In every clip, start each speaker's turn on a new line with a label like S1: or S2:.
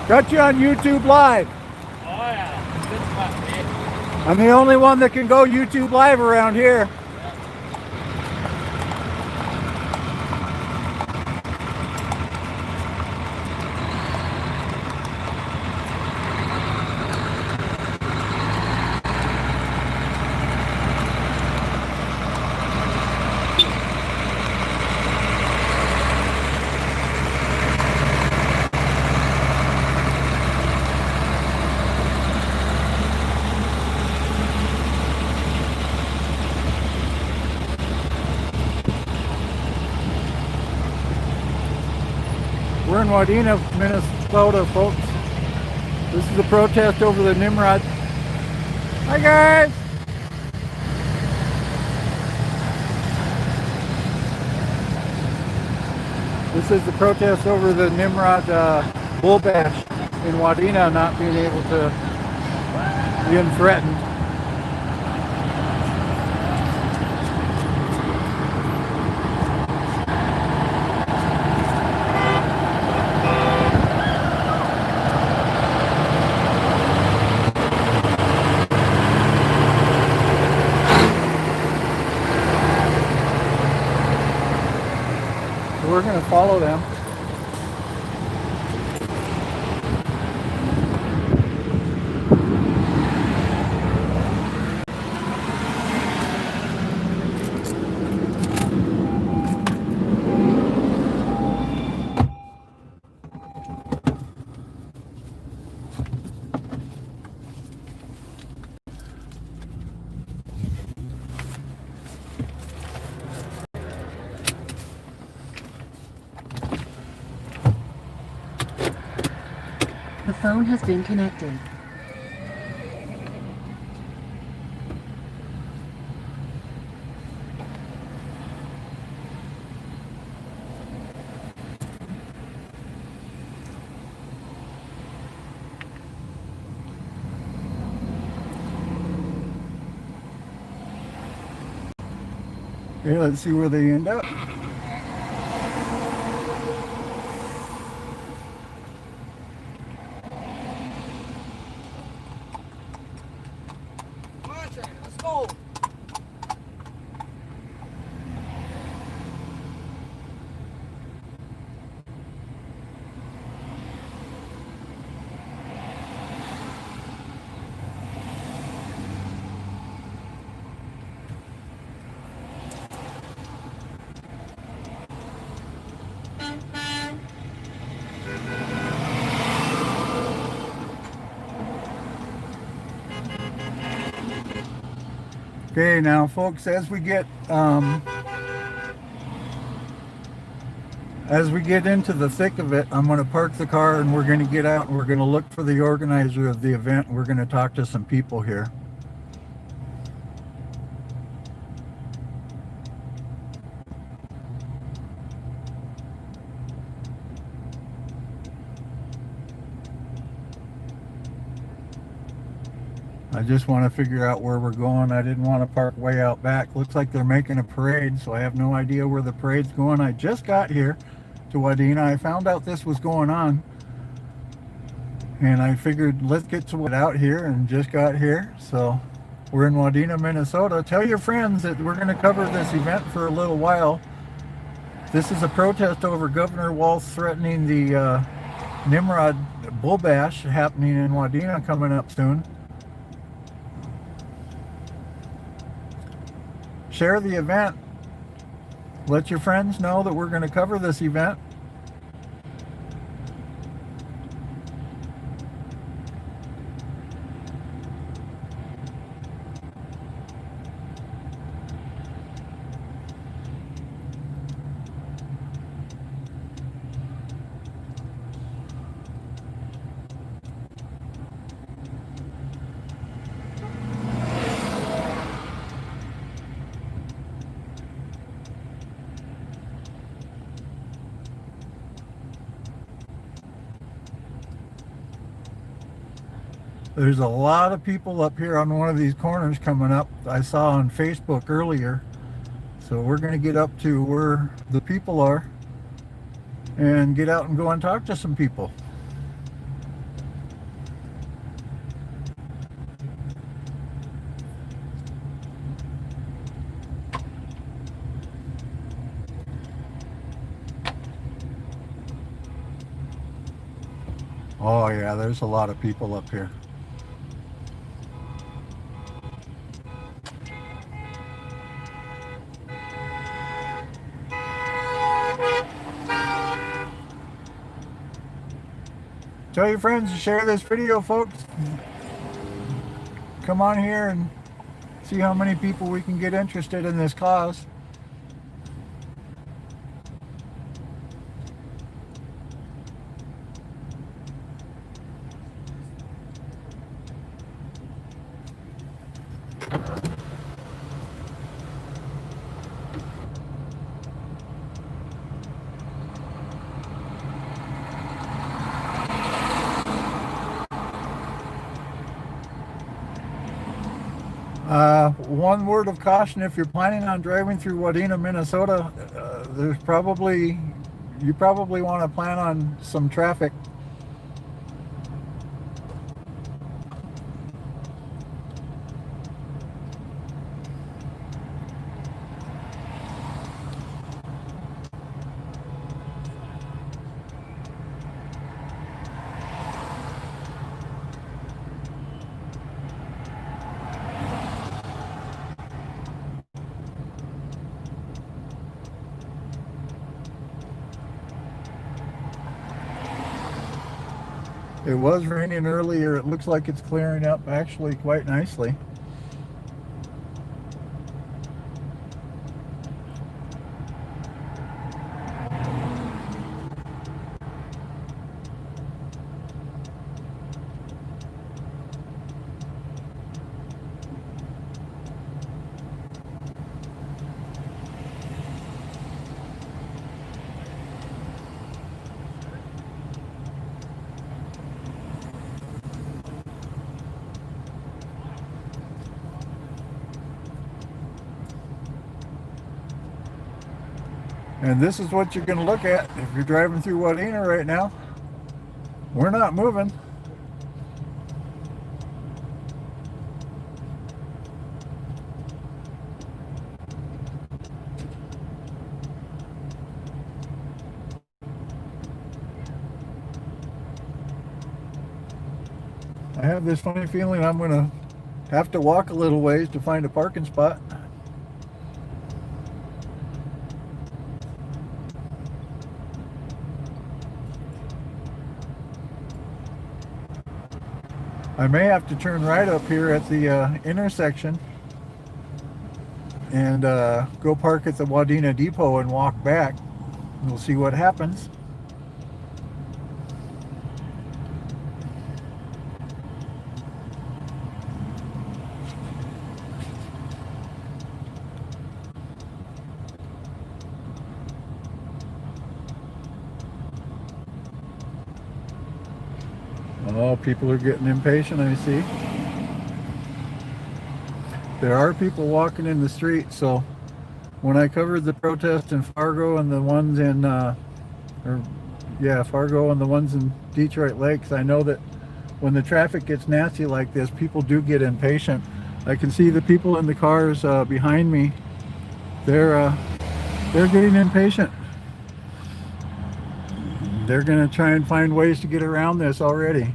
S1: Got you on YouTube Live.
S2: Oh yeah, good spot, man.
S1: I'm the only one that can go YouTube Live around here. We're in Wadena, Minnesota, folks. This is a protest over the Nimrod. Hi, guys. This is the protest over the Nimrod Bull Bash in Wadena not being able to being threatened. We're going to follow them.
S3: The phone has been connected.
S1: Okay, let's see where they end up.
S2: Let's go.
S1: Okay, now folks, as we get into the thick of it, I'm going to park the car and we're going to get out and we're going to look for the organizer of the event. We're going to talk to some people here. I just want to figure out where we're going. I didn't want to park way out back. Looks like they're making a parade, so I have no idea where the parade's going. I just got here to Wadena. I found out this was going on, and I figured let's get to it out here, and just got here. So we're in Wadena, Minnesota. Tell your friends that we're going to cover this event for a little while. This is a protest over Governor Walz threatening the Nimrod Bull Bash happening in Wadena coming up soon. Share the event. Let your friends know that we're going to cover this event. There's a lot of people up here on one of these corners coming up. I saw on Facebook earlier. So we're going to get up to where the people are and get out and go and talk to some people. Oh yeah, there's a lot of people up here. Tell your friends to share this video, folks. Come on here and see how many people we can get interested in this cause. One word of caution: if you're planning on driving through Wadena, Minnesota, you probably want to plan on some traffic. It was raining earlier. It looks like it's clearing up actually quite nicely. And this is what you're going to look at if you're driving through Wadena right now. We're not moving. I have this funny feeling I'm going to have to walk a little ways to find a parking spot. I may have to turn right up here at the intersection and go park at the Wadena Depot and walk back. We'll see what happens. Oh, people are getting impatient, I see. There are people walking in the street, so when I covered the protest in Fargo and the ones in, Fargo and the ones in Detroit Lakes, I know that when the traffic gets nasty like this, people do get impatient. I can see the people in the cars behind me. They're getting impatient. They're going to try and find ways to get around this already.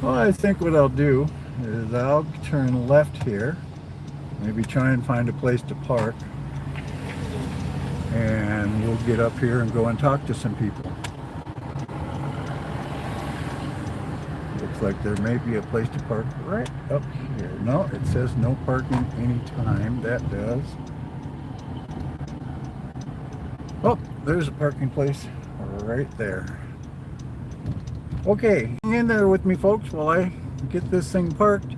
S1: Well, I think what I'll do is I'll turn left here, maybe try and find a place to park, and we'll get up here and go and talk to some people. Looks like there may be a place to park right up here. No, it says no parking anytime. That does. Oh, there's a parking place right there. Okay, hang in there with me, folks, while I get this thing parked,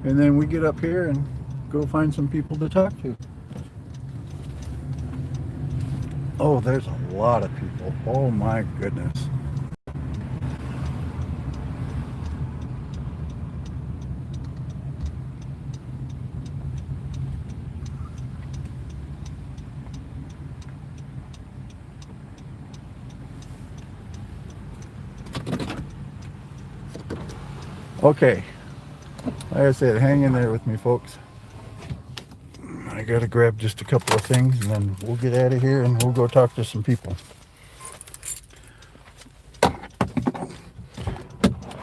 S1: and then we get up here and go find some people to talk to. Oh, there's a lot of people. Oh my goodness. Okay, like I said, hang in there with me, folks. I gotta grab just a couple of things and then we'll get out of here and we'll go talk to some people. Of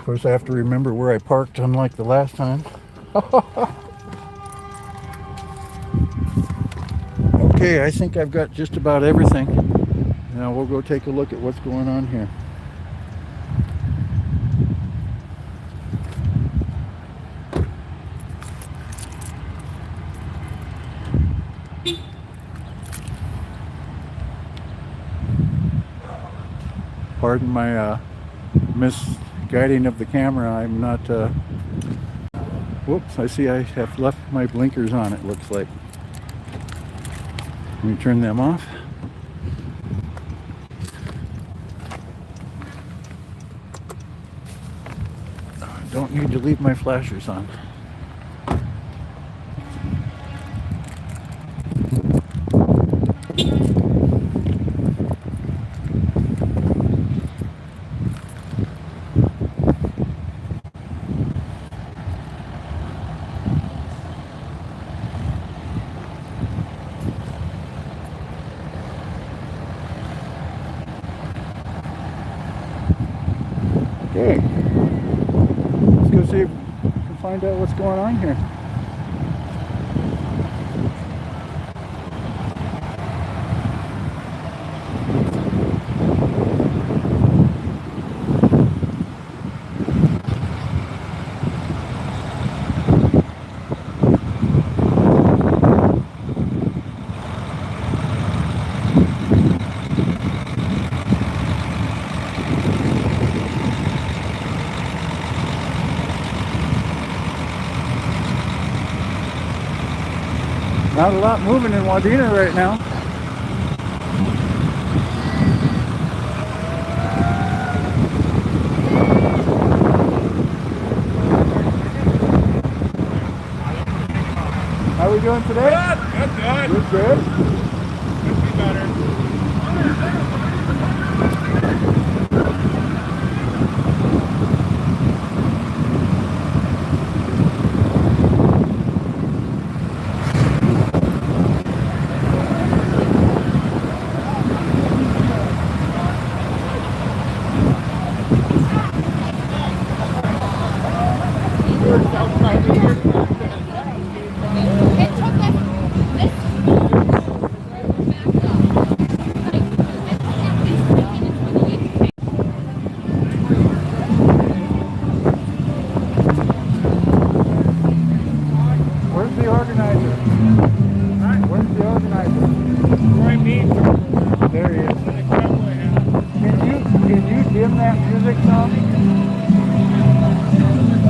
S1: course, I have to remember where I parked, unlike the last time. Okay, I think I've got just about everything. Now we'll go take a look at what's going on here. Pardon my misguiding of the camera. I'm not, whoops, I see I have left my blinkers on, it looks like. Let me turn them off. Don't need to leave my flashers on. Okay, let's go see if we can find out what's going on here. Not a lot moving in Wadena right now. How are we doing today?
S2: Good.
S1: Good, good.
S2: Could be better.
S1: Where's the organizer? Where's the organizer?
S2: Troy Meech.
S1: There he is. Can you dim that music some?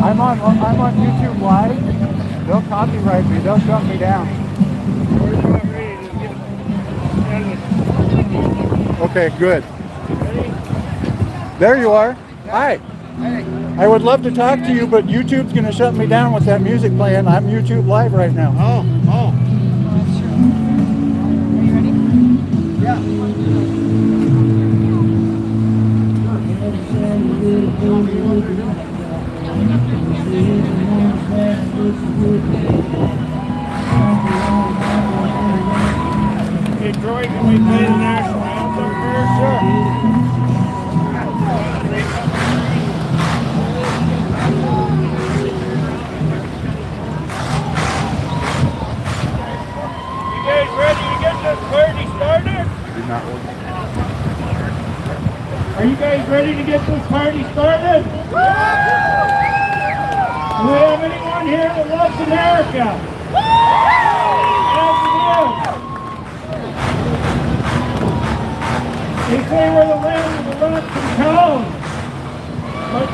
S1: I'm on YouTube Live. They'll copyright me. They'll shut me down. Okay, good. There you are. Hi. I would love to talk to you, but YouTube's going to shut me down with that music playing. I'm YouTube Live right now.
S2: Oh.
S3: Are you ready?
S1: Yeah.
S2: Hey, Troy, can we play the national anthem here? Sure. You guys ready to get this party started?
S1: Did not work.
S2: Are you guys ready to get this party started? Do we have anyone here that loves America? Yes, it is. They say we're the land of the rocks and cones. But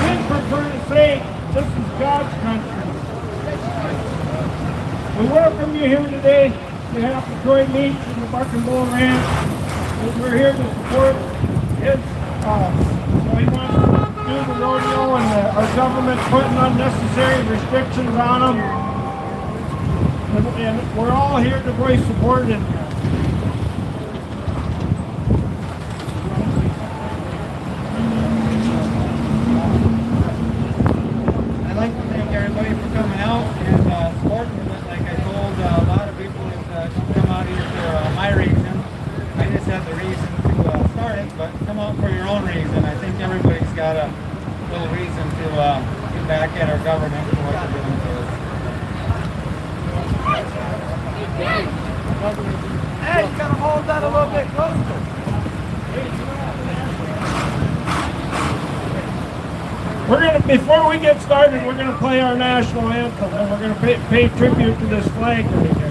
S2: we prefer to say this is God's country. We welcome you here today on behalf of Troy Meech and the Buck and Bull Ranch. And we're here to support his, he wants to do the rodeo, and our government's putting unnecessary restrictions on him. And we're all here to voice support him.
S4: said the reason to start it, but come out for your own reason. I think everybody's got a little reason to get back at our government for what they're doing to us.
S2: Hey, you gotta hold that a little bit closer. Before we get started, we're gonna play our national anthem, and we're gonna pay tribute to this flag right here.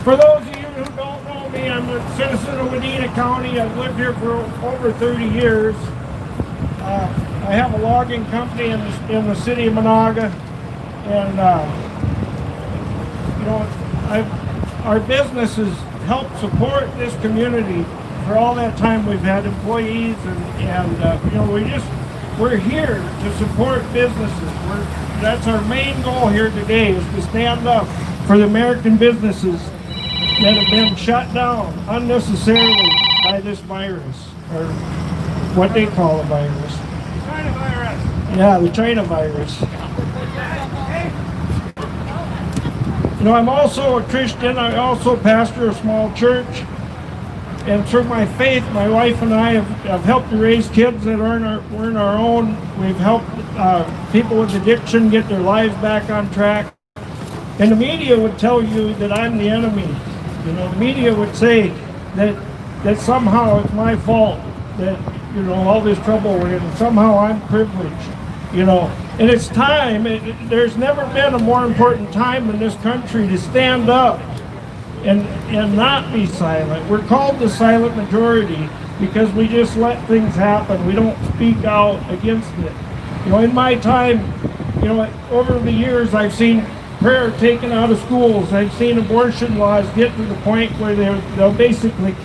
S2: For those of you who don't know me, I'm a citizen of Wadena County. I've lived here for over 30 years. I have a logging company in the city of Monaga, and you know, our business has helped support this community for all that time. We've had employees, and you know, we're here to support businesses. That's our main goal here today, is to stand up for the American businesses that have been shut down unnecessarily by this virus, or what they call a virus. China virus.
S4: Yeah, the China virus. You know, I'm also a Christian. I also pastor a small church. And through my faith, my wife and I have helped to raise kids that weren't our own. We've helped people with addiction get their lives back on track. And the media would tell you that I'm the enemy. You know, the media would say that somehow it's my fault that, you know, all this trouble we're in. Somehow I'm privileged, you know. And it's time. There's never been a more important time in this country to stand up and not be silent. We're called the silent majority because we just let things happen. We don't speak out against it. You know, in my time, you know, over the years, I've seen prayer taken out of schools. I've seen abortion laws get to the point where they'll basically,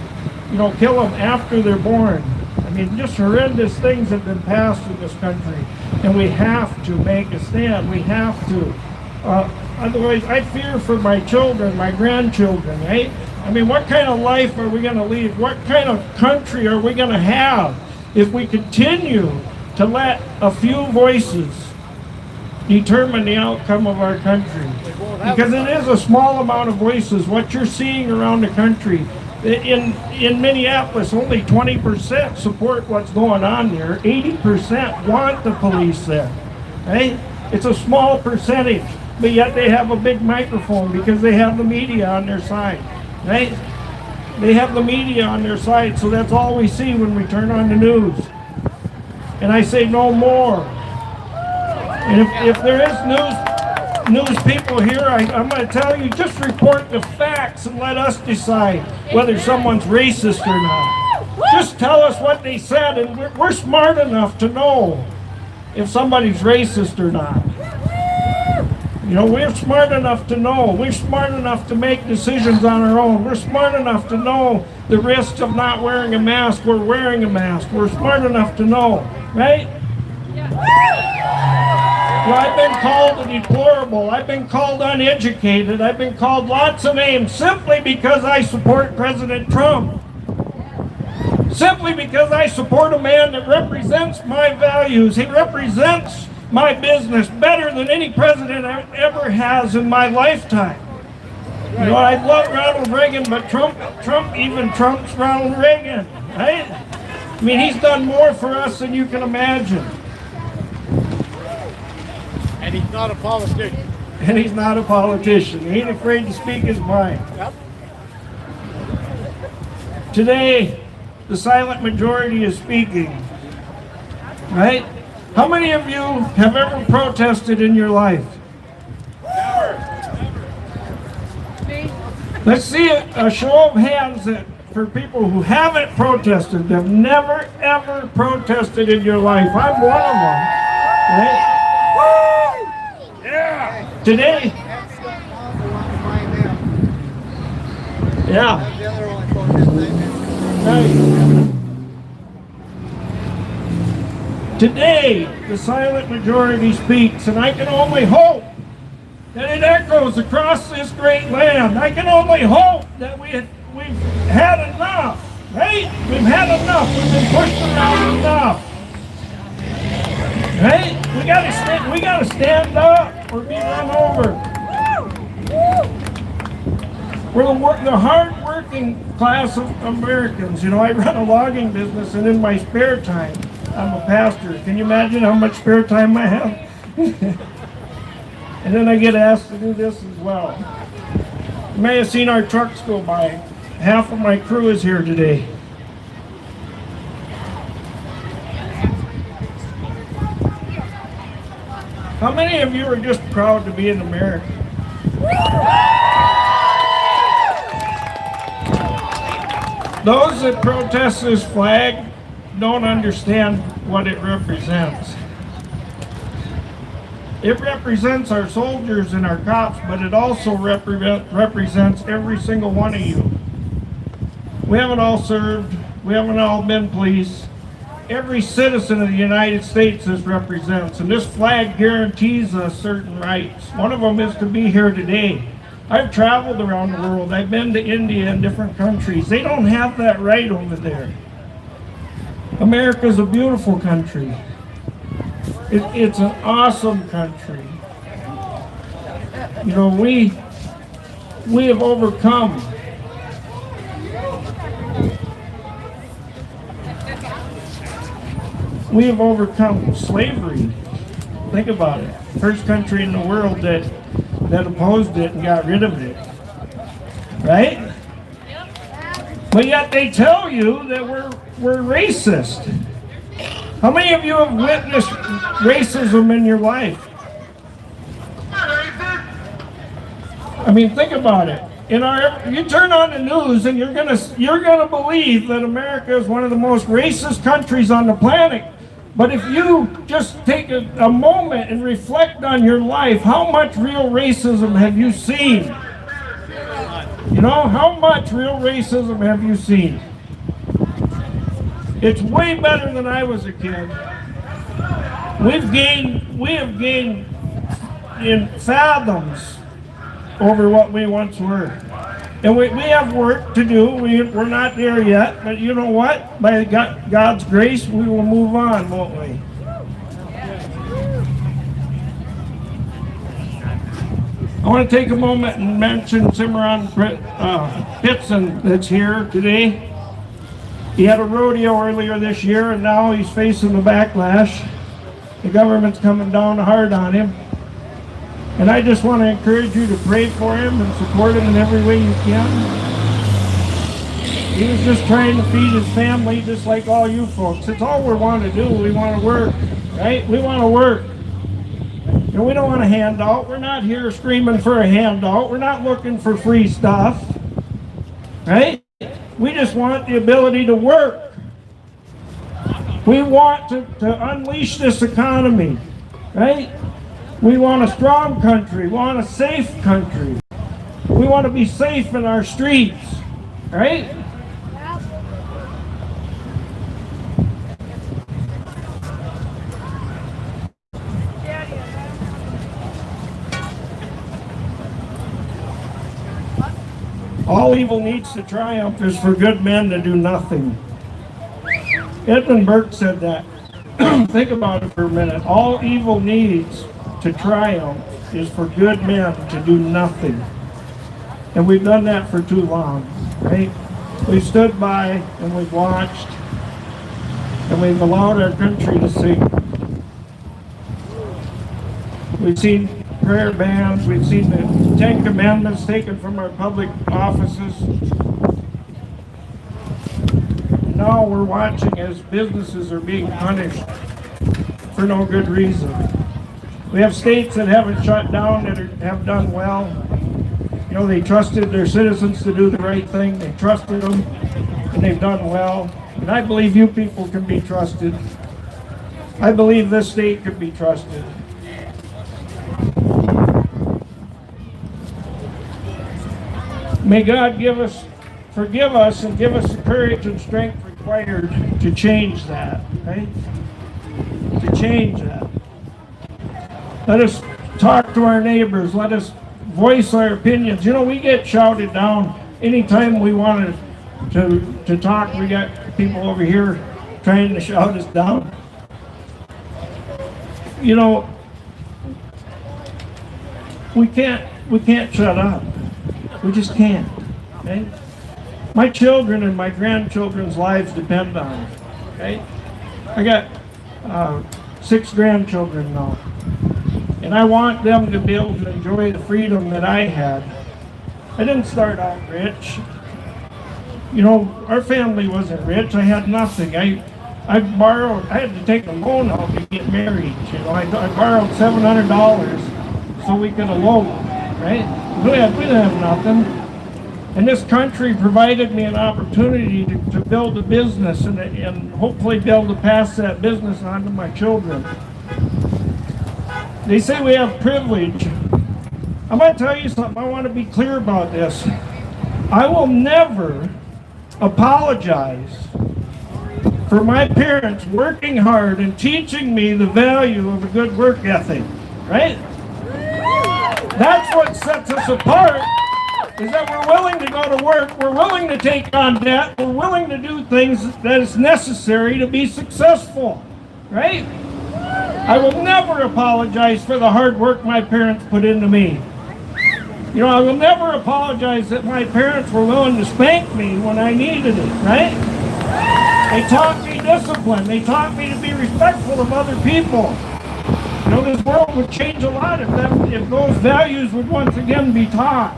S4: you know, kill them after they're born. I mean, just horrendous things have been passed in this country, and we have to make a stand. We have to. Otherwise, I fear for my children, my grandchildren, right? I mean, what kind of life are we going to lead? What kind of country are we going to have if we continue to let a few voices determine the outcome of our country? Because it is a small amount of voices. What you're seeing around the country, in Minneapolis, only 20% support what's going on there. 80% want the police there, right? It's a small percentage, but yet they have a big microphone because they have the media on their side, right? They have the media on their side, so that's all we see when we turn on the news. And I say no more. And if there is news people here, I'm going to tell you, just report the facts and let us decide whether someone's racist or not. Just tell us what they said, and we're smart enough to know if somebody's racist or not. You know, we're smart enough to know. We're smart enough to make decisions on our own. We're smart enough to know the risks of not wearing a mask. We're wearing a mask. We're smart enough to know, right? Well, I've been called a deplorable. I've been called uneducated. I've been called lots of names simply because I support President Trump. simply because I support a man that represents my values. He represents my business better than any president ever has in my lifetime. You know, I love Ronald Reagan, but Trump even trumps Ronald Reagan, right? I mean, he's done more for us than you can imagine.
S5: And he's not a politician.
S4: And he's not a politician. He ain't afraid to speak his mind.
S5: Yep.
S4: Today, the silent majority is speaking, right? How many of you have ever protested in your life? Let's see a show of hands that for people who haven't protested, have never ever protested in your life. I'm one of them, right?
S5: Yeah.
S4: Today, yeah. Right. Today, the silent majority speaks, and I can only hope that it echoes across this great land. I can only hope that we've had enough, right? We've had enough. We've been pushed around enough, right? We gotta stand up or be run over. We're the hard-working class of Americans. You know, I run a logging business, and in my spare time, I'm a pastor. Can you imagine how much spare time I have? And then I get asked to do this as well. You may have seen our trucks go by. Half of my crew is here today. How many of you are just proud to be an American? Those that protest this flag don't understand what it represents. It represents our soldiers and our cops, but it also represents every single one of you. We haven't all served, we haven't all been police. Every citizen of the United States this represents, and this flag guarantees us certain rights. One of them is to be here today. I've traveled around the world. I've been to India and different countries. They don't have that right over there. America's a beautiful country. It's an awesome country. You know, we have overcome. We have overcome slavery. Think about it. First country in the world that opposed it and got rid of it. Right? But yet they tell you that we're racist. How many of you have witnessed racism in your life? I mean, think about it. You turn on the news and you're gonna believe that America is one of the most racist countries on the planet. But if you just take a moment and reflect on your life, how much real racism have you seen? You know, how much real racism have you seen? It's way better than I was a kid. We have gained in fathoms over what we once were. And we have work to do. We're not there yet, but you know what? By God's grace, we will move on, won't we? I want to take a moment and mention Nimrod Pitson that's here today. He had a rodeo earlier this year, and now he's facing the backlash. The government's coming down hard on him. And I just want to encourage you to pray for him and support him in every way you can. He was just trying to feed his family just like all you folks. It's all we want to do. We want to work, right? We want to work. And we don't want a handout. We're not here screaming for a handout. We're not looking for free stuff, right? We just want the ability to work. We want to unleash this economy, right? We want a strong country. We want a safe country. We want to be safe in our streets, right? All evil needs to triumph is for good men to do nothing. Edmund Burke said that. Think about it for a minute. All evil needs to triumph is for good men to do nothing. And we've done that for too long, right? We've stood by and we've watched and we've allowed our country to sink. We've seen prayer bans, we've seen the Ten Commandments taken from our public offices. Now we're watching as businesses are being punished for no good reason. We have states that haven't shut down that have done well. You know, they trusted their citizens to do the right thing. They trusted them, and they've done well. And I believe you people can be trusted. I believe this state can be trusted. May God forgive us and give us the courage and strength required to change that, right? To change that. Let us talk to our neighbors. Let us voice our opinions. You know, we get shouted down anytime we want to talk. We got people over here trying to shout us down. You know, we can't shut up. We just can't. Okay? My children and my grandchildren's lives depend on it. Okay? I got 6 grandchildren now. And I want them to be able to enjoy the freedom that I had. I didn't start out rich. You know, our family wasn't rich. I had nothing. I had to take a loan out to get married. You know, I borrowed $700 so we could elope, right? We didn't have nothing. And this country provided me an opportunity to build a business and hopefully be able to pass that business on to my children. They say we have privilege. I'm going to tell you something. I want to be clear about this. I will never apologize for my parents working hard and teaching me the value of a good work ethic, right? That's what sets us apart, is that we're willing to go to work, we're willing to take on debt, we're willing to do things that is necessary to be successful, right? I will never apologize for the hard work my parents put into me. You know, I will never apologize that my parents were willing to spank me when I needed it, right? They taught me discipline. They taught me to be respectful of other people. You know, this world would change a lot if those values would once again be taught.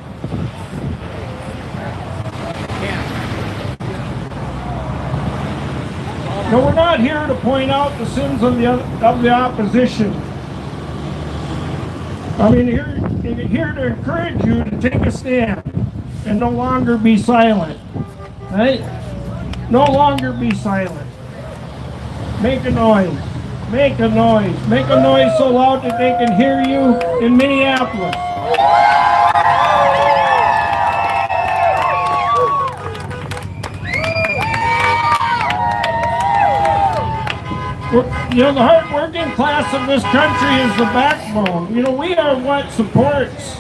S4: No, we're not here to point out the sins of the opposition. I mean, here to encourage you to take a stand and no longer be silent, right? No longer be silent. Make a noise. Make a noise. Make a noise so loud that they can hear you in Minneapolis. You know, the hard-working class of this country is the backbone. You know, we are what supports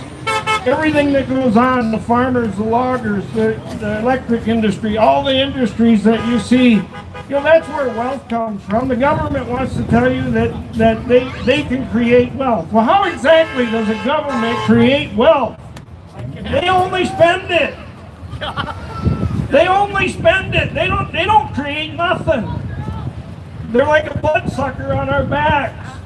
S4: everything that goes on, the farmers, the loggers, the electric industry, all the industries that you see. You know, that's where wealth comes from. The government wants to tell you that they can create wealth. Well, how exactly does a government create wealth? They only spend it. They only spend it. They don't create nothing. They're like a bloodsucker on our backs.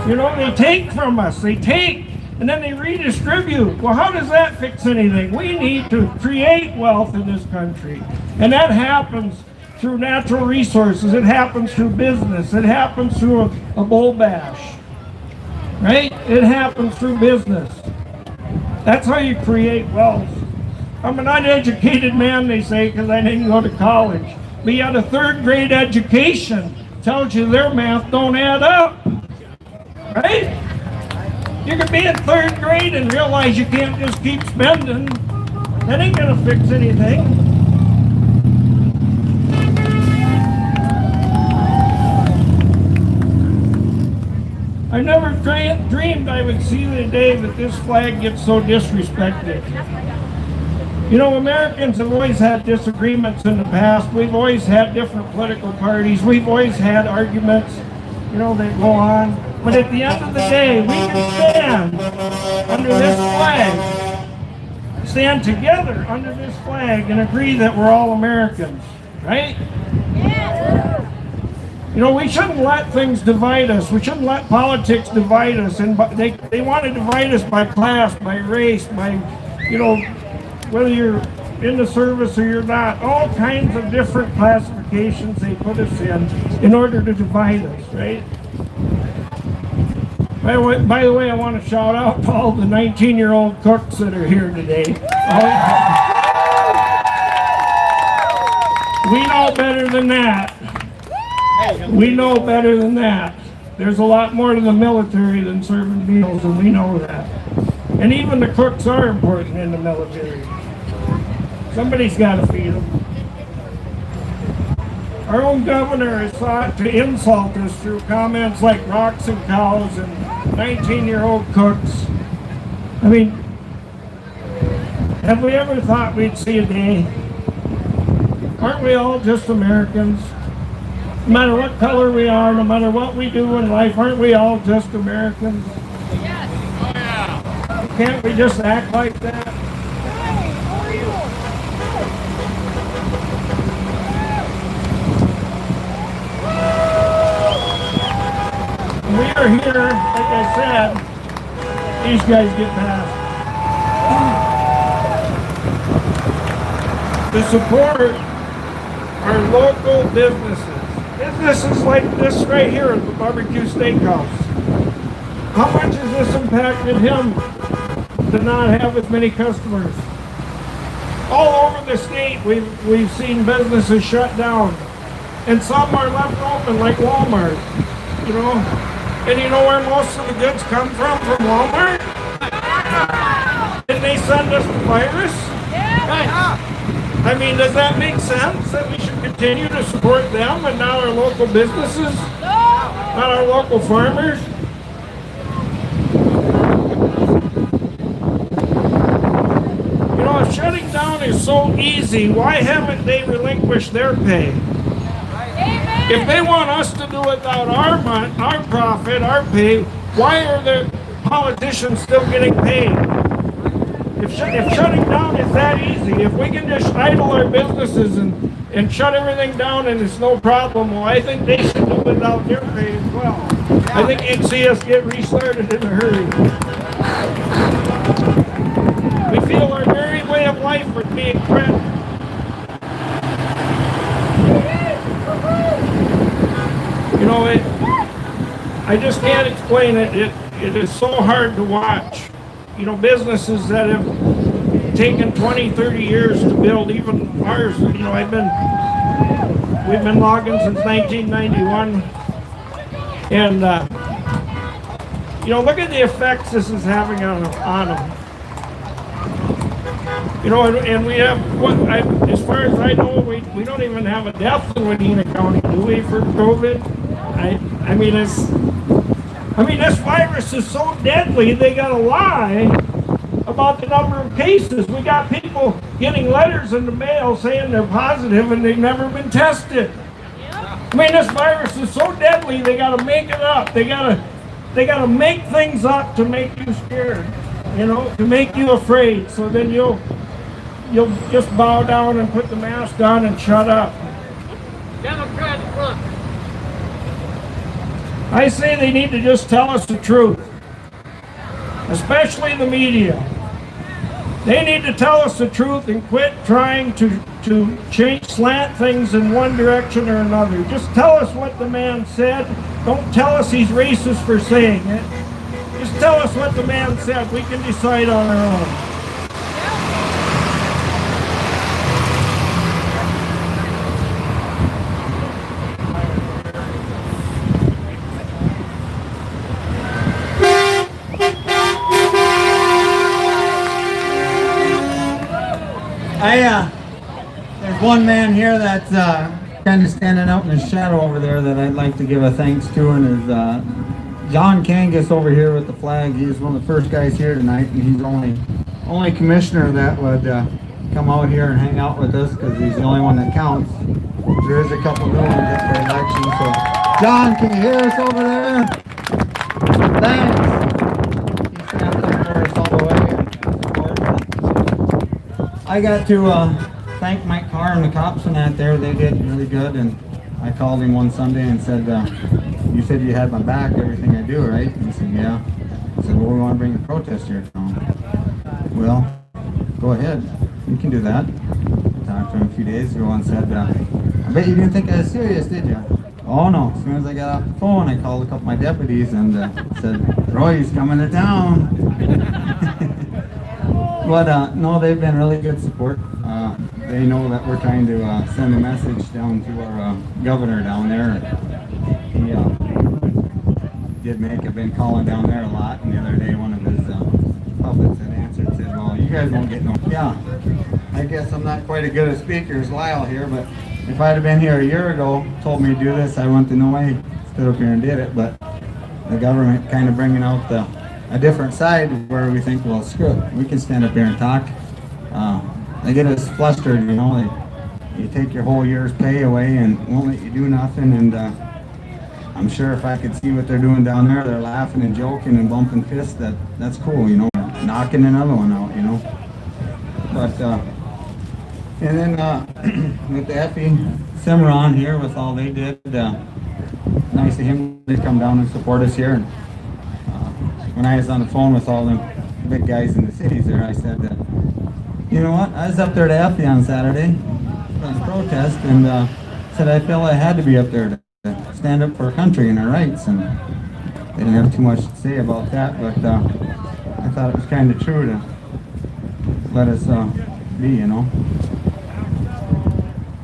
S4: You know, they take from us. They take, and then they redistribute. Well, how does that fix anything? We need to create wealth in this country. And that happens through natural resources. It happens through business. It happens through a bull bash. Right? It happens through business. That's how you create wealth. I'm an uneducated man, they say, because I didn't go to college. But you had a 3rd grade education. Tells you their math don't add up. Right? You can be in 3rd grade and realize you can't just keep spending. That ain't gonna fix anything. I never dreamed I would see the day that this flag gets so disrespected. You know, Americans have always had disagreements in the past. We've always had different political parties. We've always had arguments, you know, that go on. But at the end of the day, we can stand under this flag, stand together under this flag and agree that we're all Americans, right? You know, we shouldn't let things divide us. We shouldn't let politics divide us. And they want to divide us by class, by race, by, you know, whether you're in the service or you're not. All kinds of different classifications they put us in order to divide us, right? By the way, I want to shout out to all the 19-year-old cooks that are here today. We know better than that. We know better than that. There's a lot more to the military than serving meals, and we know that. And even the cooks are important in the military. Somebody's got to feed them. Our own governor has sought to insult us through comments like rocks and cows and 19-year-old cooks. I mean, have we ever thought we'd see a day? Aren't we all just Americans? No matter what color we are, no matter what we do in life, aren't we all just Americans?
S5: Yes. Oh, yeah.
S4: Can't we just act like that? We are here, like I said, these guys get past. To support our local businesses. Businesses like this right here at the Barbecue Steakhouse. How much has this impacted him to not have as many customers? All over the state we've seen businesses shut down. And some are left open like Walmart, you know. And you know where most of the goods come from Walmart? Did they send us the virus? Yeah. I mean, does that make sense that we should continue to support them and not our local businesses? Not our local farmers? You know, if shutting down is so easy, why haven't they relinquished their pay? If they want us to do without our profit, our pay, why are the politicians still getting paid? If shutting down is that easy, if we can just idle our businesses and shut everything down and it's no problem, well, I think they should do without their pay as well. I think you'd see us get restarted in a hurry. We feel our very way of life is being threatened. You know, I just can't explain it. It is so hard to watch. You know, businesses that have taken 20, 30 years to build, even ours, you know, we've been logging since 1991. And, you know, look at the effects this is having on them. You know, and we have, as far as I know, we don't even have a death in Wadena County, do we, for COVID? I mean, this virus is so deadly, they got to lie about the number of cases. We got people getting letters in the mail saying they're positive and they've never been tested. I mean, this virus is so deadly, they got to make it up. They got to make things up to make you scared, you know, to make you afraid. So then you'll just bow down and put the mask on and shut up.
S5: Democrats, look.
S4: I say they need to just tell us the truth, especially the media. They need to tell us the truth and quit trying to slant things in one direction or another. Just tell us what the man said. Don't tell us he's racist for saying it. Just tell us what the man said. We can decide on our own.
S6: There's one man here that's kind of standing out in the shadow over there that I'd like to give a thanks to, and is John Kangas over here with the flag. He's one of the first guys here tonight, and he's only commissioner that would come out here and hang out with us because he's the only one that counts. There is a couple new ones up for election. So, John, can you hear us over there? Thanks. He stands up for us all the way. I got to thank Mike Carr and the cops and that there. They did really good. And I called him one Sunday and said, you said you had my back, everything I do, right? And he said, yeah. I said, well, we want to bring a protest here. Well, go ahead. You can do that. I talked to him a few days ago and said, I bet you didn't think I was serious, did you? Oh no. As soon as I got off the phone, I called a couple of my deputies and said, Troy's coming to town. But no, they've been really good support. They know that we're trying to send a message down to our governor down there. He I've been calling down there a lot, and the other day one of his puppets had answered, said, well, you guys won't get no. Yeah, I guess I'm not quite as good a speaker as Lyle here, but if I'd have been here a year ago, told me to do this, I wouldn't have no way stood up here and did it. But the government kind of bringing out a different side where we think, well, screw it, we can stand up here and talk. They get us flustered, you know. You take your whole year's pay away and won't let you do nothing. And I'm sure if I could see what they're doing down there, they're laughing and joking and bumping fists. That's cool, you know. Knocking another one out, you know. But and then with the Effie Cimarron here, with all they did, nice of him to come down and support us here. And when I was on the phone with all them big guys in the cities there, I said, you know what? I was up there to Effie on Saturday for the protest, and said I felt I had to be up there to stand up for our country and our rights. And they didn't have too much to say about that, but I thought it was kind of true to let us be, you know.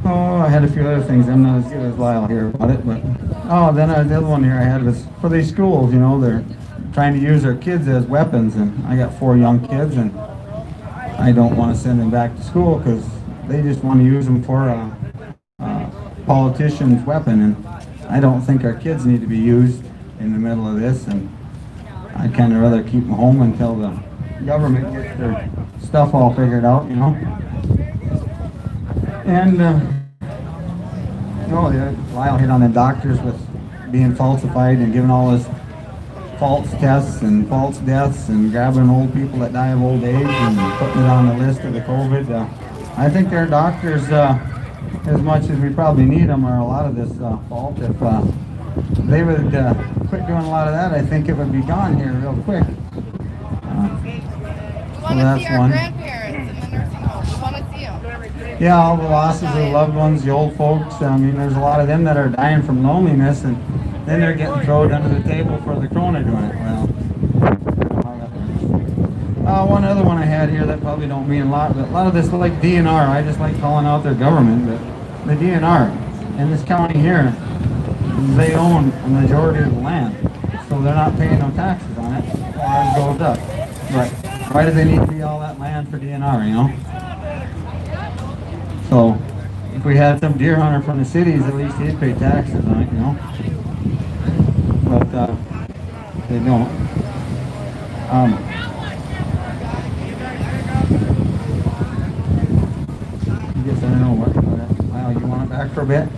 S6: Oh, I had a few other things. I'm not as good as Lyle here about it, but then the other one here I had was for these schools. You know, they're trying to use their kids as weapons, and I got 4 young kids, and I don't want to send them back to school because they just want to use them for a politician's weapon, and I don't think our kids need to be used in the middle of this. And I'd kind of rather keep them home until the government gets their stuff all figured out, you know. And Lyle hit on the doctors with being falsified and giving all this false tests and false deaths and grabbing old people that die of old age and putting it on the list of the COVID. I think their doctors, as much as we probably need them, are a lot of this fault. If they would quit doing a lot of that, I think it would be gone here real quick.
S7: We want to see our grandparents in the nursing home. We want to see them.
S6: Yeah, all the losses of loved ones, the old folks. I mean, there's a lot of them that are dying from loneliness, and then they're getting thrown under the table for the corona doing it. Well, one other one I had here that probably don't mean a lot, but a lot of this like DNR. I just like calling out their government, but the DNR in this county here, they own a majority of the land, so they're not paying no taxes on it. Ours goes up. But why do they need to be all that land for DNR, you know? So if we had some deer hunter from the cities, at least he'd pay taxes on it, you know? But they don't. I guess I don't know what. Wow, you want it back for a bit?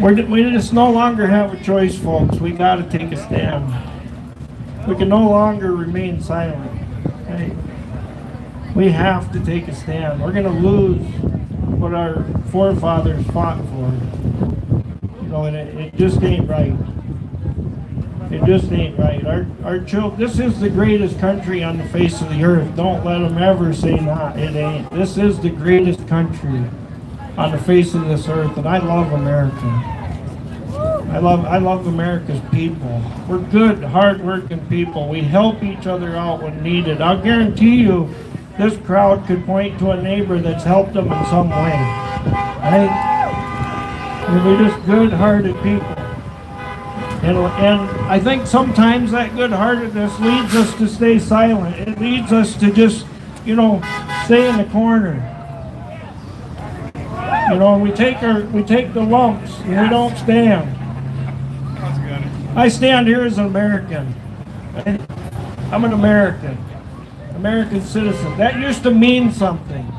S4: We just no longer have a choice, folks. We got to take a stand. We can no longer remain silent. Right? We have to take a stand. We're going to lose what our forefathers fought for. You know, and it just ain't right. It just ain't right. Our children. This is the greatest country on the face of the earth. Don't let them ever say not. It ain't. This is the greatest country on the face of this earth, and I love America. I love America's people. We're good, hard-working people. We help each other out when needed. I'll guarantee you, this crowd could point to a neighbor that's helped them in some way. Right? We're just good-hearted people. And I think sometimes that good-heartedness leads us to stay silent. It leads us to just, stay in the corner. You know, and we take the lumps and we don't stand. I stand here as an American. Right? I'm an American citizen. That used to mean something.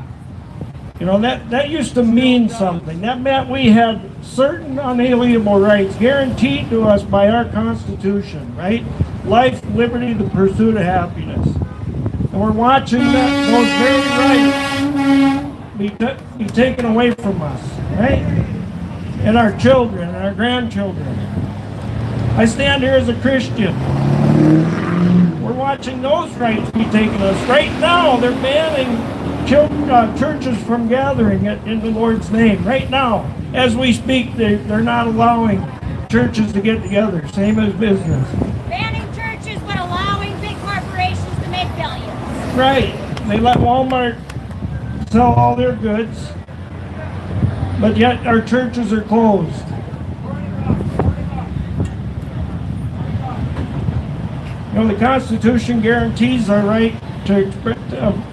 S4: You know, that used to mean something. That meant we had certain unalienable rights guaranteed to us by our Constitution, right? Life, liberty, the pursuit of happiness. And we're watching those very rights be taken away from us, right? And our children and our grandchildren. I stand here as a Christian. We're watching those rights be taken us. Right now, they're banning churches from gathering in the Lord's name. Right now, as we speak, they're not allowing churches to get together. Same as business.
S8: Banning churches but allowing big corporations to make billions.
S4: Right. They let Walmart sell all their goods, but yet our churches are closed. You know, the Constitution guarantees our right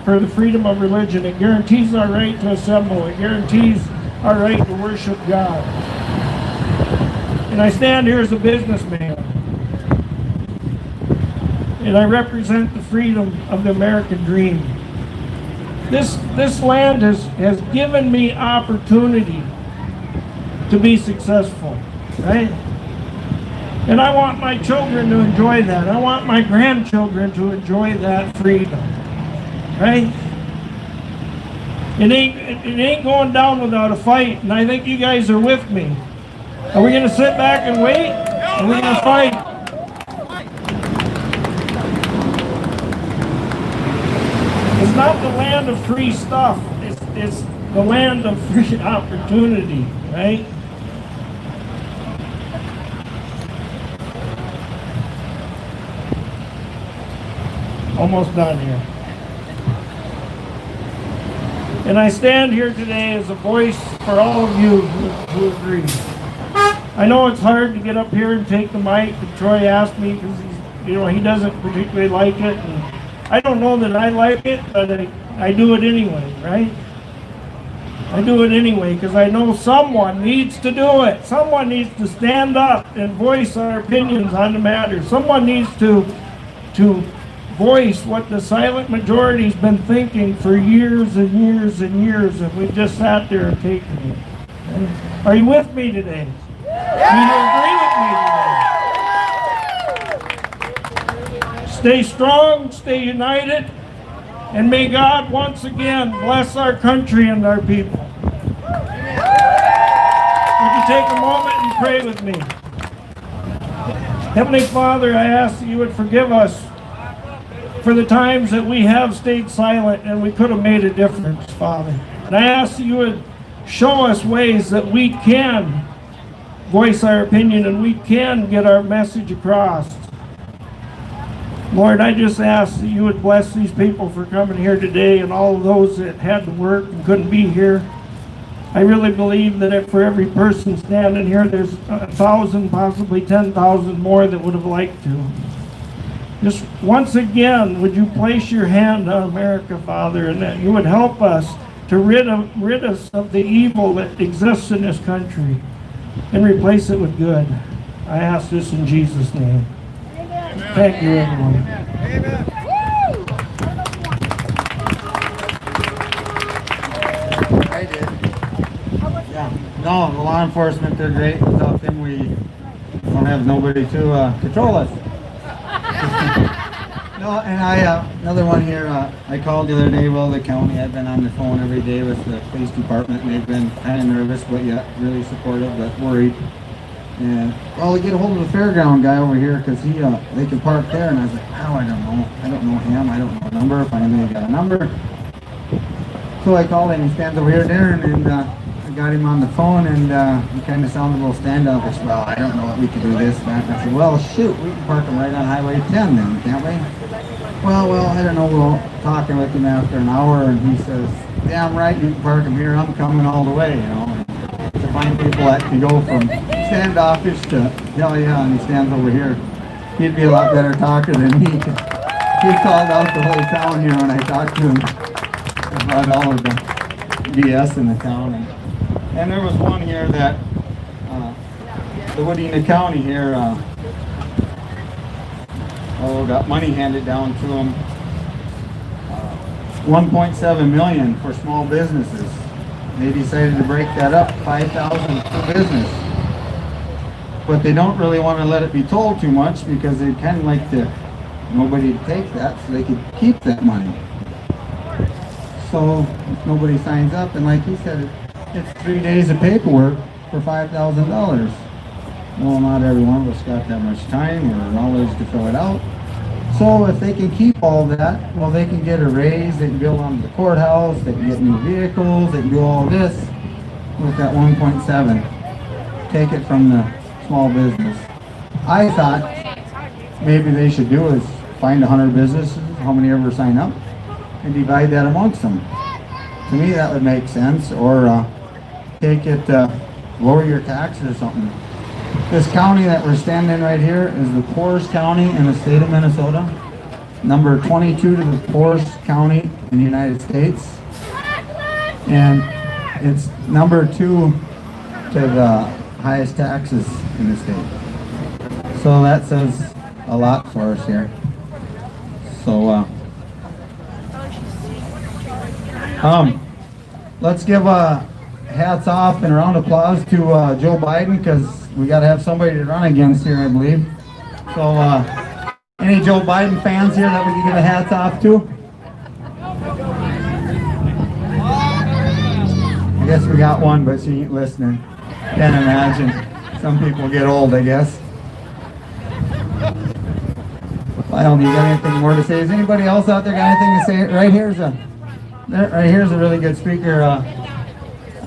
S4: for the freedom of religion. It guarantees our right to assemble. It guarantees our right to worship God. And I stand here as a businessman. And I represent the freedom of the American dream. This land has given me opportunity to be successful, right? And I want my children to enjoy that. I want my grandchildren to enjoy that freedom, right? It ain't going down without a fight, and I think you guys are with me. Are we going to sit back and wait? Or are we going to fight? It's not the land of free stuff. It's the land of free opportunity, right? Almost done here. And I stand here today as a voice for all of you who agree. I know it's hard to get up here and take the mic, and Troy asked me because he doesn't particularly like it. And I don't know that I like it, but I do it anyway, right? I do it anyway because I know someone needs to do it. Someone needs to stand up and voice our opinions on the matter. Someone needs to voice what the silent majority's been thinking for years and years and years, and we've just sat there and taken it. Are you with me today? Do you agree with me today? Stay strong, stay united, and may God once again bless our country and our people. Would you take a moment and pray with me? Heavenly Father, I ask that you would forgive us for the times that we have stayed silent and we could have made a difference, Father. And I ask that you would show us ways that we can voice our opinion and we can get our message across. Lord, I just ask that you would bless these people for coming here today and all of those that had to work and couldn't be here. I really believe that if for every person standing here, there's 1,000, possibly 10,000 more that would have liked to. Just once again, would you place your hand on America, Father, and that you would help us to rid us of the evil that exists in this country and replace it with good. I ask this in Jesus' name. Amen. Thank you, everyone.
S2: Amen.
S6: I did. Yeah. No, the law enforcement, they're great. Without them, we don't have nobody to control us. No, and another one here, I called the other day, the county, I've been on the phone every day with the police department, and they've been kind of nervous, but yet really supportive, but worried. And, they get a hold of the fairground guy over here, because they can park there, and I was like, I don't know him, I don't know the number, if I maybe got a number. So I called him, he stands over here, Darren, and I got him on the phone, and he kind of sounded a little standoffish. Well, I don't know what we can do this, that. And I said, well, shoot, we can park him right on Highway 10 then, can't we? Well, I don't know, we'll talking with him after an hour, and he says, damn right, you can park him here, I'm coming all the way, And to find people that can go from standoffish to, yeah, and he stands over here. He'd be a lot better talker than me. He called out the whole town here when I talked to him about all of the BS in the town. And there was one here that the Wadena County here got money handed down to them. 1.7 million for small businesses. They decided to break that up, 5,000 per business. But they don't really want to let it be told too much because they'd kind of like nobody to take that so they could keep that money. So if nobody signs up, and like he said, it's 3 days of paperwork for $5,000. Well, not every one of us got that much time or knowledge to fill it out. So if they can keep all that, well, they can get a raise, they can build on the courthouse, they can get new vehicles, they can do all this with that 1.7. Take it from the small business. I thought maybe they should do is find 100 businesses, how many ever sign up, and divide that amongst them. To me, that would make sense. Or take it, lower your taxes or something. This county that we're standing in right here is the poorest county in the state of Minnesota. Number 22 to the poorest county in the United States. And it's number 2 to the highest taxes in the state. So that says a lot for us here. So, let's give hats off and a round of applause to Joe Biden, because we got to have somebody to run against here, I believe. So, any Joe Biden fans here that we can give a hats off to? I guess we got one, but she ain't listening. Can't imagine. Some people get old, I guess. Lyle, do you got anything more to say? Is anybody else out there got anything to say? Right here's a really good speaker.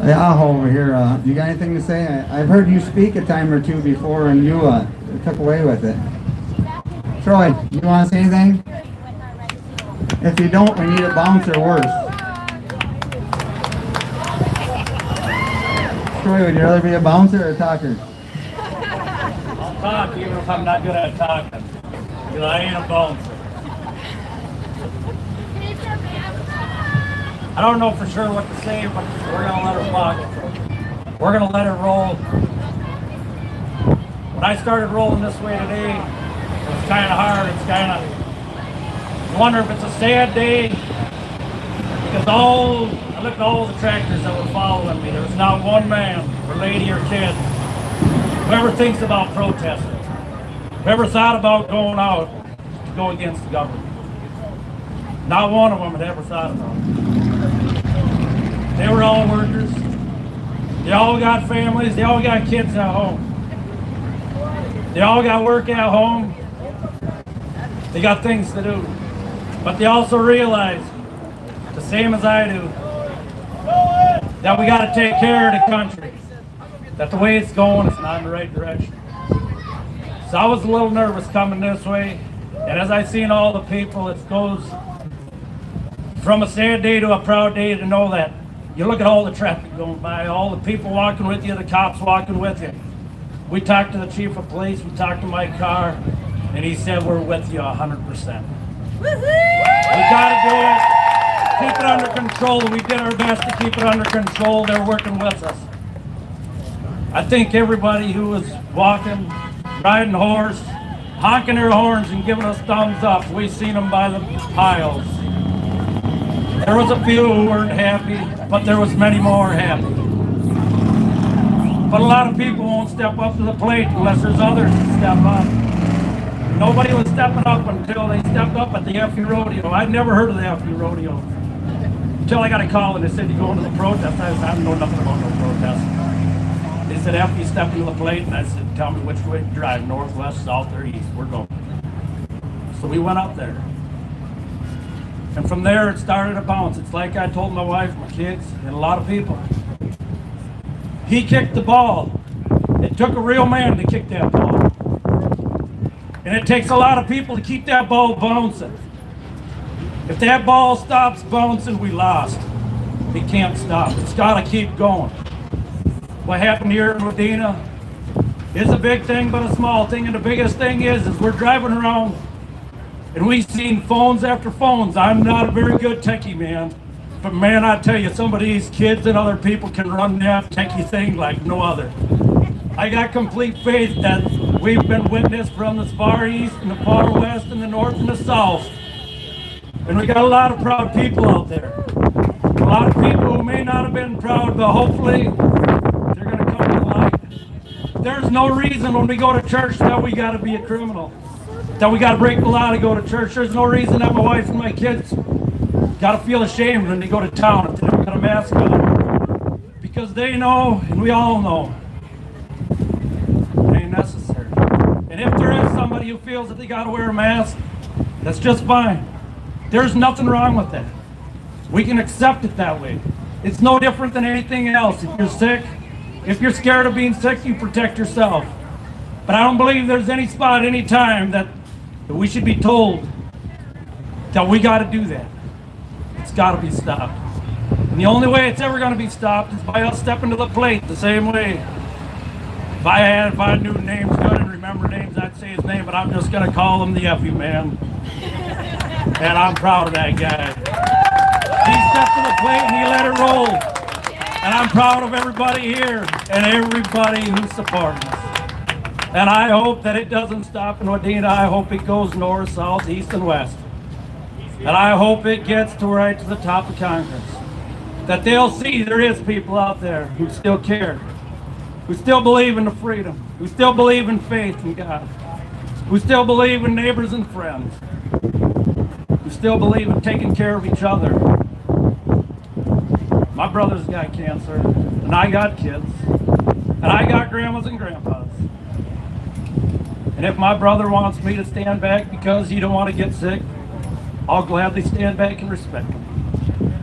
S6: Aho over here. Do you got anything to say? I've heard you speak a time or two before, and you took away with it. Troy, you want to say anything? If you don't, we need a bouncer worse. Troy, would you rather be a bouncer or a talker?
S5: I'll talk even if I'm not good at talking. Because I ain't a bouncer. I don't know for sure what to say, but we're going to let her walk. We're going to let her roll. When I started rolling this way today, it was kind of hard. It's kind of, I wonder if it's a sad day, because I looked at all the tractors that were following me. There was not one man or lady or kid who ever thinks about protesting, who ever thought about going out to go against the government. Not one of them had ever thought about it. They were all workers. They all got families. They all got kids at home. They all got work at home. They got things to do. But they also realize, the same as I do, that we got to take care of the country. That the way it's going is not in the right direction. So I was a little nervous coming this way. And as I seen all the people, it goes from a sad day to a proud day to know that you look at all the traffic going by, all the people walking with you, the cops walking with you. We talked to the chief of police, we talked to my car, and he said we're with you 100%. We got to do it. Keep it under control. We did our best to keep it under control. They're working with us. I think everybody who was walking, riding horse, honking their horns and giving us thumbs up, we seen them by the piles. There was a few who weren't happy, but there was many more happy. But a lot of people won't step up to the plate unless there's others to step up. Nobody was stepping up until they stepped up at the FU Rodeo. I'd never heard of the FU Rodeo until I got a call and they said, you going to the protest? I said, I don't know nothing about no protest. They said, FU stepped to the plate, and I said, tell me which way to drive, north, west, south, or east. We're going. So we went up there. And from there, it started to bounce. It's like I told my wife, my kids, and a lot of people. He kicked the ball. It took a real man to kick that ball. And it takes a lot of people to keep that ball bouncing. If that ball stops bouncing, we lost. It can't stop. It's got to keep going. What happened here in Wadena is a big thing, but a small thing. And the biggest thing is we're driving around and we've seen phones after phones. I'm not a very good techie man. But man, I tell you, some of these kids and other people can run that techie thing like no other. I got complete faith that we've been witnessed from the far east and the far west and the north and the south. And we got a lot of proud people out there. A lot of people who may not have been proud, but hopefully they're going to come to light. There's no reason when we go to church that we got to be a criminal, that we got to break the law to go to church. There's no reason that my wife and my kids got to feel ashamed when they go to town if they don't got a mask on. Because they know, and we all know, it ain't necessary. And if there is somebody who feels that they got to wear a mask, that's just fine. There's nothing wrong with that. We can accept it that way. It's no different than anything else. If you're sick, if you're scared of being sick, you protect yourself. But I don't believe there's any spot, any time that we should be told that we got to do that. It's got to be stopped. And the only way it's ever going to be stopped is by us stepping to the plate the same way. If I knew names good and remember names, I'd say his name, but I'm just going to call him the Effie Man. And I'm proud of that guy. He stepped to the plate and he let it roll. And I'm proud of everybody here and everybody who supports us. And I hope that it doesn't stop in Wadena. I hope it goes north, south, east, and west. And I hope it gets to right to the top of Congress. That they'll see there is people out there who still care, who still believe in the freedom, who still believe in faith in God, who still believe in neighbors and friends, who still believe in taking care of each other. My brother's got cancer, and I got kids, and I got grandmas and grandpas. And if my brother wants me to stand back because he don't want to get sick, I'll gladly stand back and respect him.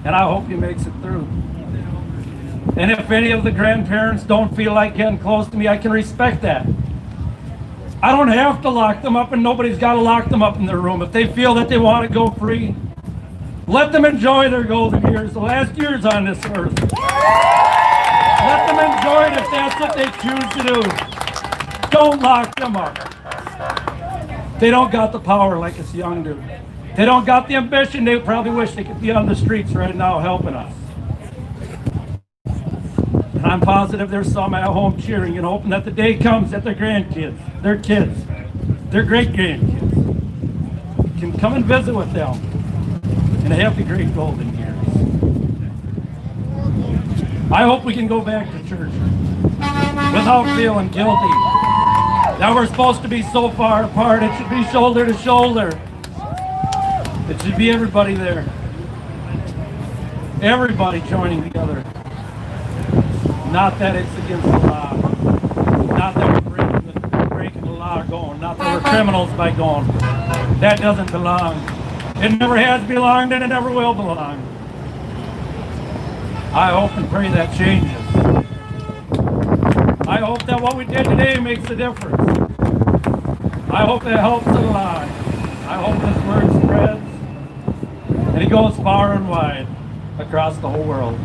S5: And I hope he makes it through. And if any of the grandparents don't feel like getting close to me, I can respect that. I don't have to lock them up, and nobody's got to lock them up in their room. If they feel that they want to go free, let them enjoy their golden years, the last years on this earth. Let them enjoy it if that's what they choose to do. Don't lock them up. They don't got the power like us young do. They don't got the ambition. They probably wish they could be on the streets right now helping us. And I'm positive there's some at home cheering and hoping that the day comes that their grandkids, their kids, their great-grandkids can come and visit with them and have the great golden years. I hope we can go back to church without feeling guilty that we're supposed to be so far apart. It should be shoulder to shoulder. It should be everybody there. Everybody joining together. Not that it's against the law. Not that we're breaking the law going. Not that we're criminals by going. That doesn't belong. It never has belonged and it never will belong. I hope and pray that changes. I hope that what we did today makes a difference. I hope it helps a lot. I hope this word spreads and it goes far and wide across the whole world.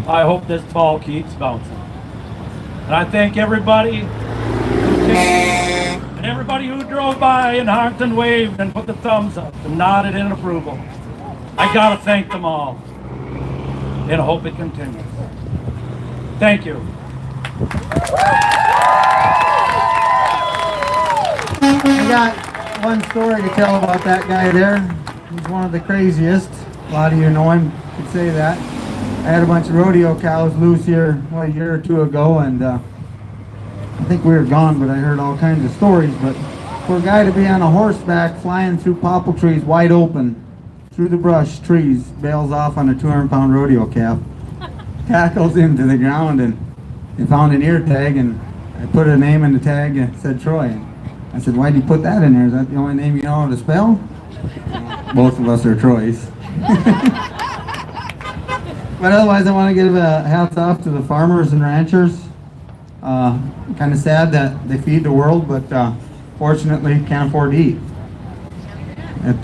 S5: I hope this ball keeps bouncing. And I thank everybody who came and everybody who drove by and honked and waved and put the thumbs up and nodded in approval. I gotta thank them all. And I hope it continues. Thank you.
S6: I got one story to tell about that guy there. He's one of the craziest. A lot of you know him, could say that. I had a bunch of rodeo cows loose here a year or two ago, and I think we were gone, but I heard all kinds of stories. But for a guy to be on a horseback flying through popple trees wide open, through the brush, trees, bails off on a 200-pound rodeo calf, tackles him to the ground, and they found an ear tag, and I put a name in the tag and it said Troy. I said, why'd you put that in there? Is that the only name you know how to spell? Both of us are Troys. But otherwise, I want to give a hats off to the farmers and ranchers. Kind of sad that they feed the world, but fortunately can't afford to eat. It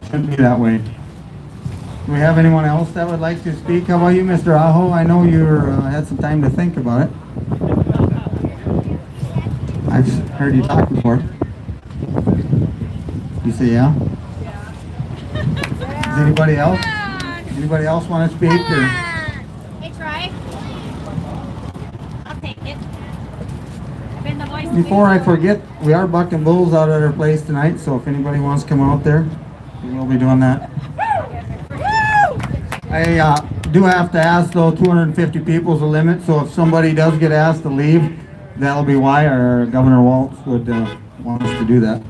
S6: shouldn't be that way. Do we have anyone else that would like to speak? How about you, Mr. Aho? I know you had some time to think about it. I've heard you talk before. You say yeah? Is anybody else? Anybody else want to speak? Or?
S8: Hey, Troy. I'll take it. I've been the voice of
S6: Before I
S8: reason.
S6: forget, we are bucking bulls out at our place tonight, so if anybody wants to come out there, we'll be doing that. I do have to ask though, 250 people is the limit, so if somebody does get asked to leave, that'll be why our Governor Waltz would want us to do that.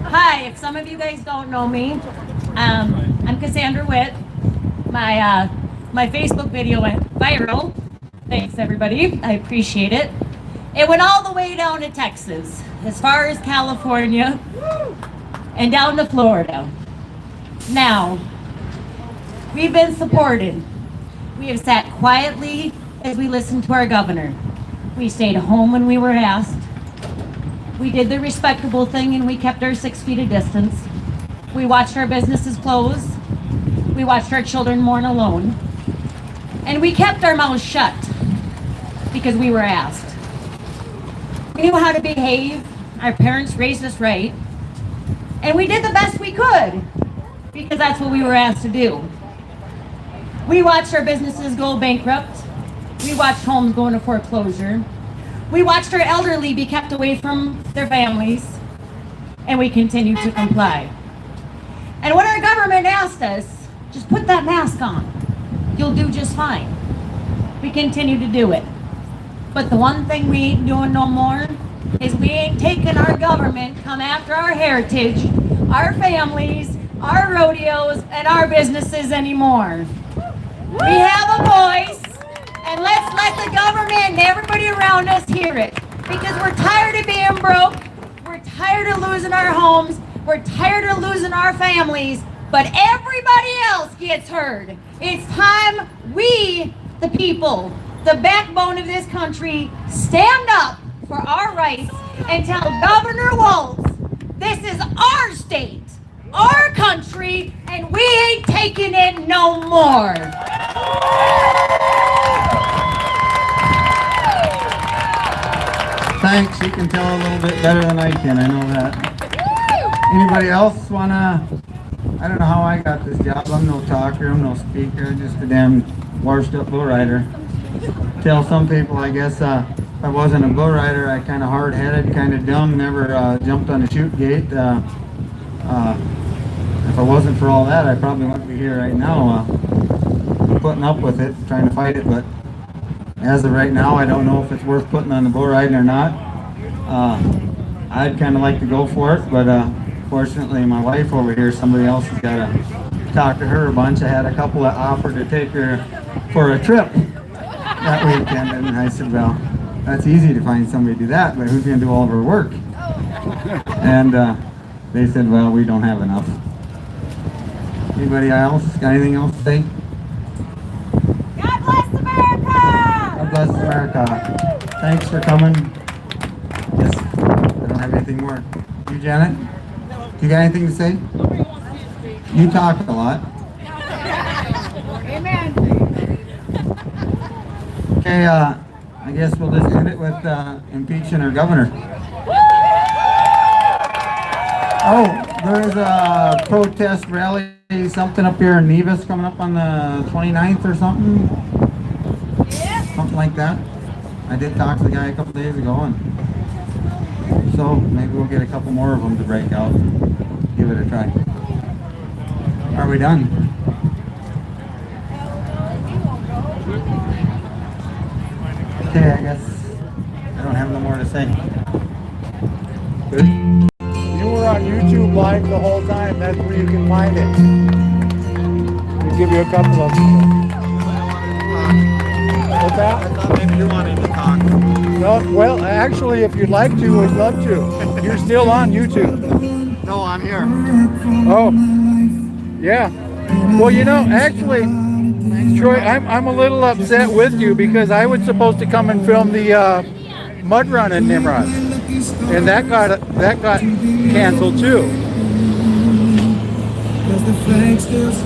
S9: Hi, if some of you guys don't know me, I'm Cassandra Witt. My Facebook video went viral. Thanks everybody, I appreciate it. It went all the way down to Texas, as far as California, and down to Florida. Now, we've been supported. We have sat quietly as we listened to our governor. We stayed home when we were asked. We did the respectable thing and we kept our 6 feet of distance. We watched our businesses close. We watched our children mourn alone. And we kept our mouths shut because we were asked. We knew how to behave. Our parents raised us right. And we did the best we could because that's what we were asked to do. We watched our businesses go bankrupt. We watched homes go into foreclosure. We watched our elderly be kept away from their families, and we continued to comply. And when our government asked us, just put that mask on, you'll do just fine. We continue to do it. But the one thing we ain't doing no more is we ain't taking our government come after our heritage, our families, our rodeos, and our businesses anymore. We have a voice. And let's let the government and everybody around us hear it. Because we're tired of being broke. We're tired of losing our homes. We're tired of losing our families. But everybody else gets heard. It's time we, the people, the backbone of this country, stand up for our rights and tell Governor Waltz, this is our state, our country, and we ain't taking it no more.
S6: Thanks, you can tell a little bit better than I can, I know that. Anybody else wanna, I don't know how I got this job, I'm no talker, I'm no speaker, I'm just a damn washed up bull rider. Tell some people, I guess, if I wasn't a bull rider, I kinda hard-headed, kinda dumb, never jumped on the chute gate. If I wasn't for all that, I probably wouldn't be here right now, putting up with it, trying to fight it, but as of right now, I don't know if it's worth putting on the bull riding or not. I'd kind of like to go for it, but fortunately my wife over here, somebody else has got to talk to her a bunch. I had a couple that offered to take her for a trip that weekend, and I said, well, that's easy to find somebody to do that, but who's going to do all of her work? And they said, well, we don't have enough. Anybody else got anything else to say?
S8: God bless America!
S6: God bless America. Thanks for coming. Yes, I don't have anything more. You, Janet? You got anything to say? You talk a lot.
S7: Amen.
S6: Okay, I guess we'll just end it with impeaching our governor. Oh, there's a protest rally, something up here in Nevis coming up on the 29th or something. Something like that. I did talk to the guy a couple days ago, and so maybe we'll get a couple more of them to break out. Give it a try. Are we done? Okay, I guess I don't have no more to say. Good.
S1: You were on YouTube live the whole time. That's where you can find it. We'll give you a couple of them. What's that?
S6: I thought maybe you wanted to talk.
S1: No, well, actually, if you'd like to, we'd love to. You're still on YouTube.
S6: No, I'm here.
S1: Oh, yeah. Well, you know, actually, Troy, I'm a little upset with you because I was supposed to come and film the mud run in Nimrod, and that got canceled too.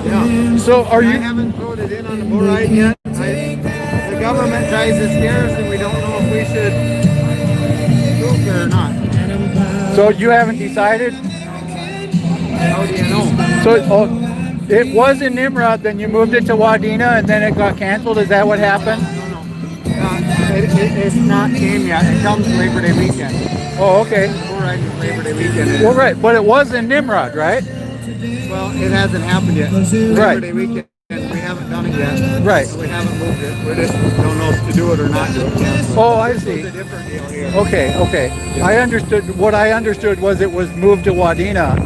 S6: Yeah.
S1: So are
S6: I
S1: you?
S6: haven't voted in on the bull ride yet. The government tries to scare us, and we don't know if we should go there or not.
S1: So you haven't decided?
S6: How do you know?
S1: So it was in Nimrod, then you moved it to Wadena, and then it got canceled. Is that what happened?
S6: It's not came yet. It comes Labor Day weekend.
S1: Oh, okay.
S6: Bull riding is Labor Day weekend.
S1: Well, right, but it was in Nimrod, right?
S6: Well, it hasn't happened yet. Labor
S1: Right.
S6: Day weekend, we haven't done it yet.
S1: Right.
S6: So we haven't moved it. We just don't know if to do it or not do it yet. So
S1: Oh, I see.
S6: it's a different deal here.
S1: Okay. I understood. What I understood was it was moved to Wadena.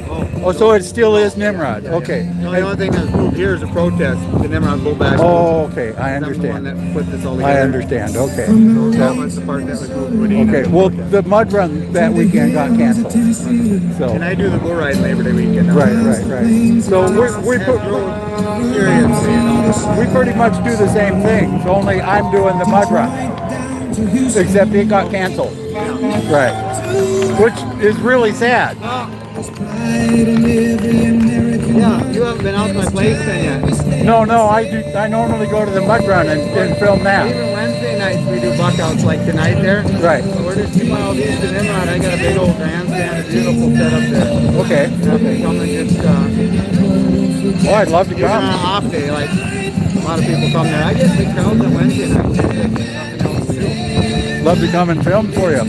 S1: Oh, so it still is Nimrod. Okay.
S6: No, the only thing that's moved here is a protest. The Nimrod Bull Bash.
S1: Oh, okay. I
S6: I'm the one
S1: understand.
S6: that put this all together.
S1: I understand. Okay.
S6: So that was the part that was moved to Wadena.
S1: Okay. Well, the mud run that weekend got canceled. So.
S6: And I do the bull ride Labor Day weekend.
S1: Right. So
S6: Seriously, you know.
S1: we pretty much do the same things. Only I'm doing the mud run, except it got canceled. Right. Which is really sad.
S6: Yeah, you haven't been out to my place then yet.
S1: No, I do. I normally go to the mud run and film that.
S6: Even Wednesday nights we do buckouts like tonight there.
S1: Right.
S6: So we're just 2 miles east of Nimrod. I got a big old grandstand, a beautiful setup there.
S1: Okay.
S6: Yeah, come and just
S1: Oh, I'd love to
S6: even on an
S1: come.
S6: off day, like a lot of people come there. I get big crowds on Wednesday nights. Nothing else to do.
S1: Love to come and film for you.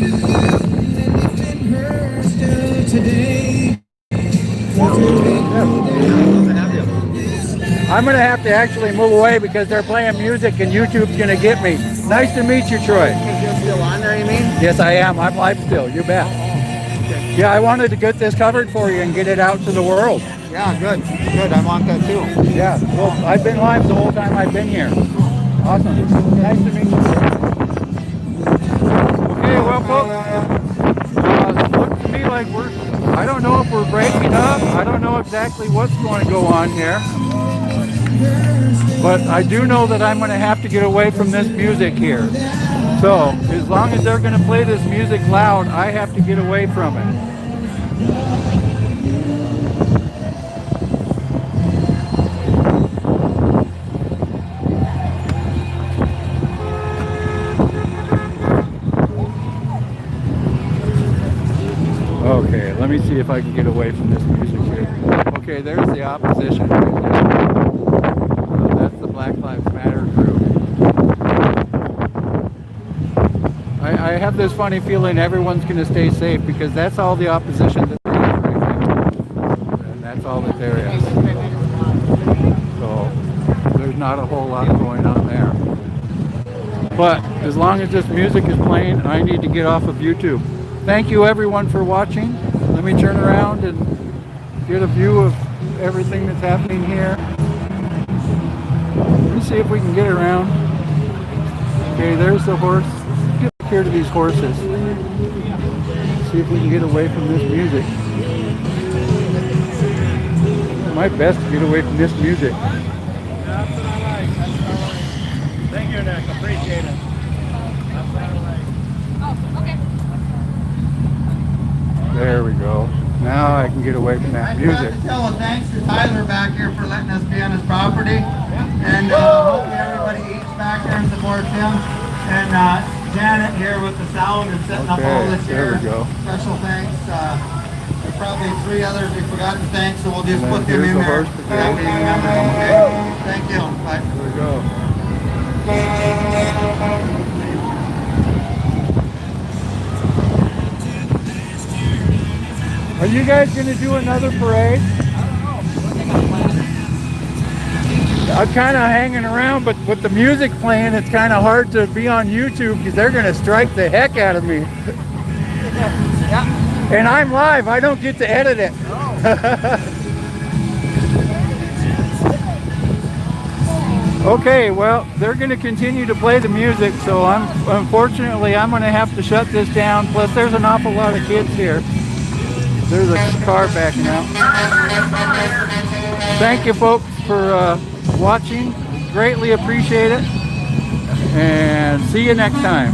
S1: I'm gonna have to actually move away because they're playing music and YouTube's gonna get me. Nice to meet you, Troy.
S6: You're still on there, you mean?
S1: Yes, I am. I'm live still. You bet. Yeah, I wanted to get this covered for you and get it out to the world.
S6: Yeah, good. Good. I want that too.
S1: Yeah. Well, I've been live the whole time I've been here. Awesome. Nice to meet you. Okay, well, folks, looks to me like I don't know if we're breaking up. I don't know exactly what's going to go on here. But I do know that I'm going to have to get away from this music here. So, as long as they're going to play this music loud, I have to get away from it. Okay, let me see if I can get away from this music here. Okay, there's the opposition. That's the Black Lives Matter group. I have this funny feeling everyone's going to stay safe because that's all the opposition that there is right now. And that's all that there is. So there's not a whole lot going on there. But as long as this music is playing, I need to get off of YouTube. Thank you everyone for watching. Let me turn around and get a view of everything that's happening here. Let me see if we can get around. Okay, there's the horse. Get up here to these horses. See if we can get away from this music. My best to get away from this music.
S2: That's what I like. Thank you, Nick. Appreciate it. That's what I like.
S8: Oh, okay.
S1: There we go. Now I can get away from that music.
S6: I'd like to tell a thanks to Tyler back here for letting us be on his property. And hopefully everybody eats back there and supports him. And Janet here with the sound and setting up all this
S1: there
S6: here.
S1: we go.
S6: Special thanks. There's probably 3 others we forgot to thank, so we'll just
S1: And
S6: put them
S1: here's
S6: in
S1: the
S6: there.
S1: horse
S6: That way you remember them, okay? Thank you. Bye.
S1: There we go. Are you guys going to do another parade? I'm kind of hanging around, but with the music playing, it's kind of hard to be on YouTube because they're going to strike the heck out of me. And I'm live. I don't get to edit it. Okay, well, they're going to continue to play the music, so unfortunately I'm going to have to shut this down. Plus, there's an awful lot of kids here. There's a car backing out. Thank you, folks, for watching. Greatly appreciate it. And see you next time.